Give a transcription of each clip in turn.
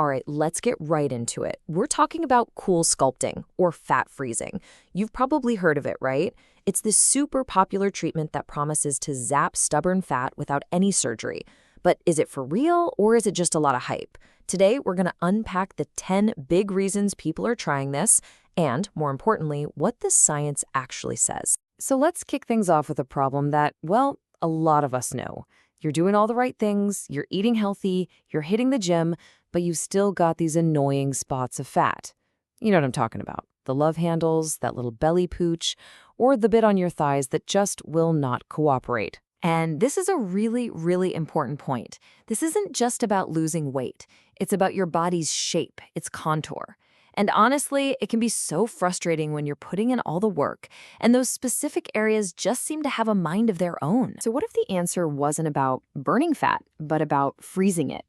All right, let's get right into it. We're talking about Coolsculpting, or fat freezing. You've probably heard of it, right? It's this super popular treatment that promises to zap stubborn fat without any surgery. But is it for real, or is it just a lot of hype? Today, we're going to unpack the 10 big reasons people are trying this, and, more importantly, what the science actually says. So let's kick things off with a problem that, well, a lot of us know. You're doing all the right things, you're eating healthy, you're hitting the gym, but you've still got these annoying spots of fat. You know what I'm talking about. The love handles, that little belly pooch, or the bit on your thighs that just will not cooperate. And this is a really, really important point. This isn't just about losing weight. It's about your body's shape, its contour. And honestly, it can be so frustrating when you're putting in all the work, and those specific areas just seem to have a mind of their own. So what if the answer wasn't about burning fat, but about freezing it?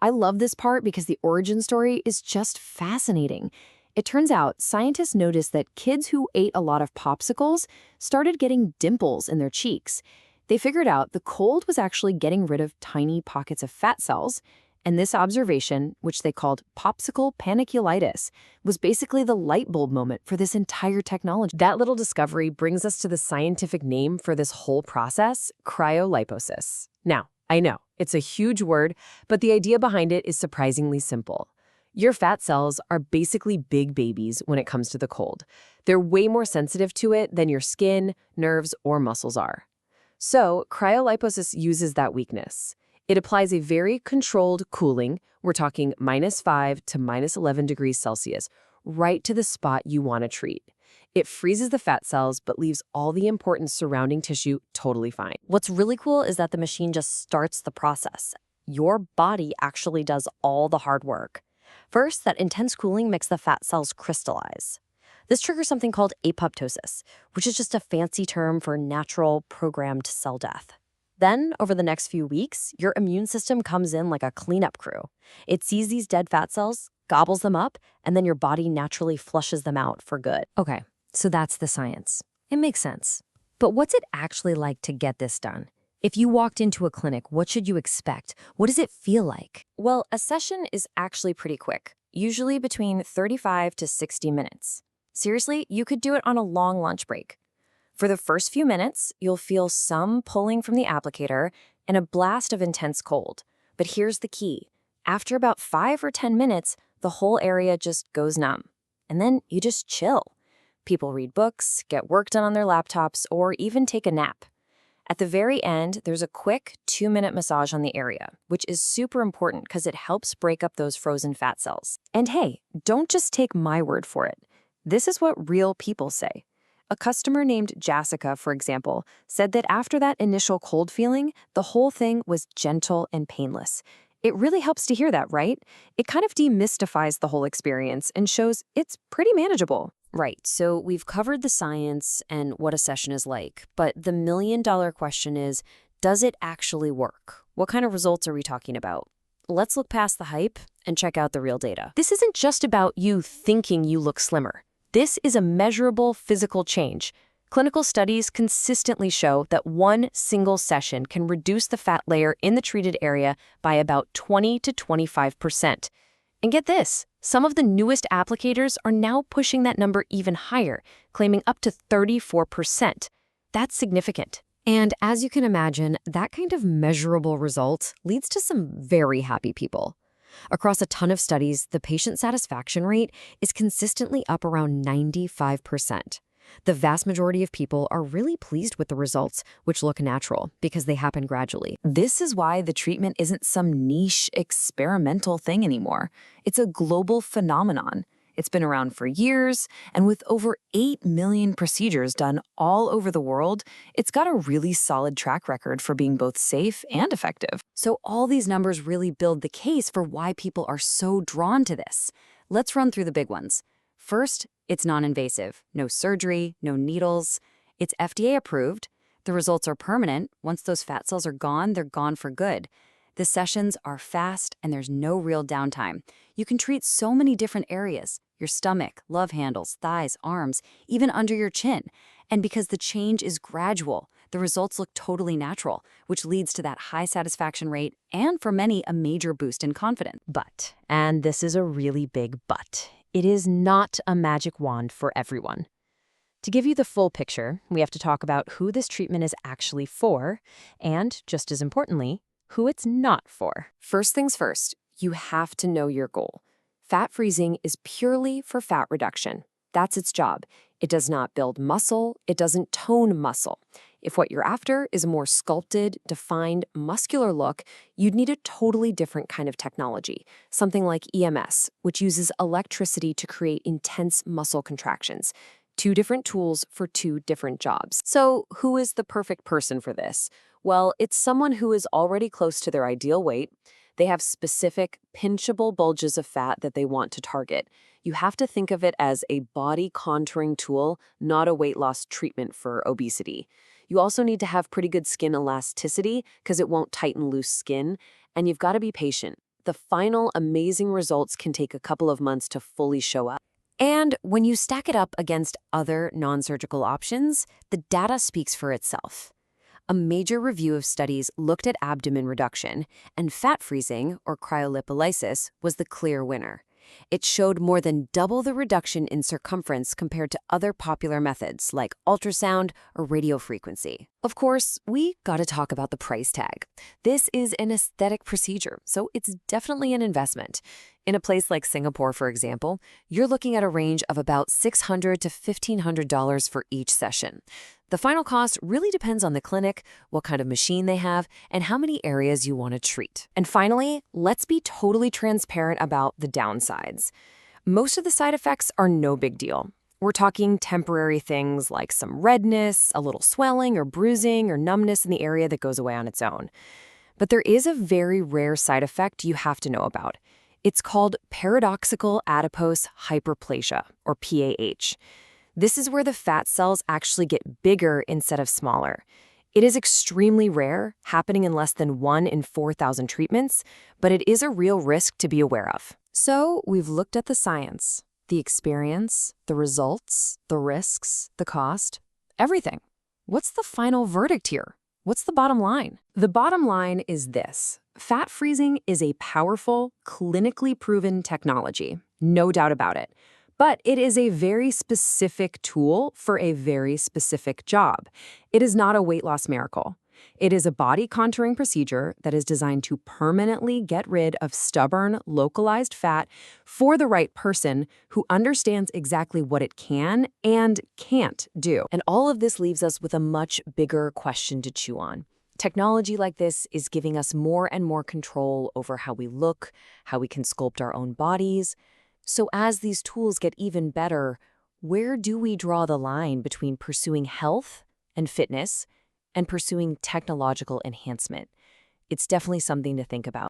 I love this part because the origin story is just fascinating. It turns out scientists noticed that kids who ate a lot of popsicles started getting dimples in their cheeks. They figured out the cold was actually getting rid of tiny pockets of fat cells, and this observation, which they called popsicle paniculitis, was basically the light bulb moment for this entire technology. That little discovery brings us to the scientific name for this whole process, cryolipolysis. Now, I know, it's a huge word, but the idea behind it is surprisingly simple. Your fat cells are basically big babies when it comes to the cold. They're way more sensitive to it than your skin, nerves, or muscles are. So, cryolipolysis uses that weakness. It applies a very controlled cooling, we're talking -5 to -11 degrees Celsius, right to the spot you want to treat. It freezes the fat cells but leaves all the important surrounding tissue totally fine. What's really cool is that the machine just starts the process. Your body actually does all the hard work. First, that intense cooling makes the fat cells crystallize. This triggers something called apoptosis, which is just a fancy term for natural programmed cell death. Then, over the next few weeks, your immune system comes in like a cleanup crew. It sees these dead fat cells, gobbles them up, and then your body naturally flushes them out for good. Okay, so that's the science. It makes sense. But what's it actually like to get this done? If you walked into a clinic, what should you expect? What does it feel like? Well, a session is actually pretty quick, usually between 35 to 60 minutes. Seriously, you could do it on a long lunch break. For the first few minutes, you'll feel some pulling from the applicator and a blast of intense cold. But here's the key. After about 5 or 10 minutes, the whole area just goes numb. And then you just chill. People read books, get work done on their laptops, or even take a nap. At the very end, there's a quick 2-minute massage on the area, which is super important because it helps break up those frozen fat cells. And hey, don't just take my word for it. This is what real people say. A customer named Jessica, for example, said that after that initial cold feeling, the whole thing was gentle and painless. It really helps to hear that, right? It kind of demystifies the whole experience and shows it's pretty manageable. Right, so we've covered the science and what a session is like, but the million-dollar question is, does it actually work? What kind of results are we talking about? Let's look past the hype and check out the real data. This isn't just about you thinking you look slimmer. This is a measurable physical change. Clinical studies consistently show that one single session can reduce the fat layer in the treated area by about 20 to 25%. And get this, some of the newest applicators are now pushing that number even higher, claiming up to 34%. That's significant. And as you can imagine, that kind of measurable result leads to some very happy people. Across a ton of studies, the patient satisfaction rate is consistently up around 95%. The vast majority of people are really pleased with the results, which look natural because they happen gradually. This is why the treatment isn't some niche experimental thing anymore. It's a global phenomenon. It's been around for years, and with over 8 million procedures done all over the world, it's got a really solid track record for being both safe and effective. So all these numbers really build the case for why people are so drawn to this. Let's run through the big ones. First, it's non-invasive. No surgery, no needles. It's FDA approved. The results are permanent. Once those fat cells are gone, they're gone for good. The sessions are fast and there's no real downtime. You can treat so many different areas: your stomach, love handles, thighs, arms, even under your chin. And because the change is gradual, the results look totally natural, which leads to that high satisfaction rate and, for many, a major boost in confidence. But, and this is a really big but, it is not a magic wand for everyone. To give you the full picture, we have to talk about who this treatment is actually for, and, just as importantly, who it's not for. First things first, you have to know your goal. Fat freezing is purely for fat reduction. That's its job. It does not build muscle, it doesn't tone muscle. If what you're after is a more sculpted, defined, muscular look, you'd need a totally different kind of technology, something like EMS, which uses electricity to create intense muscle contractions. Two different tools for two different jobs. So, who is the perfect person for this? Well, it's someone who is already close to their ideal weight. They have specific, pinchable bulges of fat that they want to target. You have to think of it as a body contouring tool, not a weight loss treatment for obesity. You also need to have pretty good skin elasticity because it won't tighten loose skin, and you've got to be patient. The final amazing results can take a couple of months to fully show up. And when you stack it up against other non-surgical options, the data speaks for itself. A major review of studies looked at abdomen reduction, and fat freezing, or cryolipolysis, was the clear winner. It showed more than double the reduction in circumference compared to other popular methods like ultrasound or radiofrequency. Of course, we gotta talk about the price tag. This is an aesthetic procedure, so it's definitely an investment. In a place like Singapore, for example, you're looking at a range of about $600 to $1,500 for each session. The final cost really depends on the clinic, what kind of machine they have, and how many areas you want to treat. And finally, let's be totally transparent about the downsides. Most of the side effects are no big deal. We're talking temporary things like some redness, a little swelling or bruising or numbness in the area that goes away on its own. But there is a very rare side effect you have to know about. It's called paradoxical adipose hyperplasia, or PAH. This is where the fat cells actually get bigger instead of smaller. It is extremely rare, happening in less than 1 in 4,000 treatments, but it is a real risk to be aware of. So we've looked at the science, the experience, the results, the risks, the cost, everything. What's the final verdict here? What's the bottom line? The bottom line is this. Fat freezing is a powerful, clinically proven technology, no doubt about it. But it is a very specific tool for a very specific job. It is not a weight loss miracle. It is a body contouring procedure that is designed to permanently get rid of stubborn, localized fat for the right person who understands exactly what it can and can't do. And all of this leaves us with a much bigger question to chew on. Technology like this is giving us more and more control over how we look, how we can sculpt our own bodies. So as these tools get even better, where do we draw the line between pursuing health and fitness and pursuing technological enhancement? It's definitely something to think about.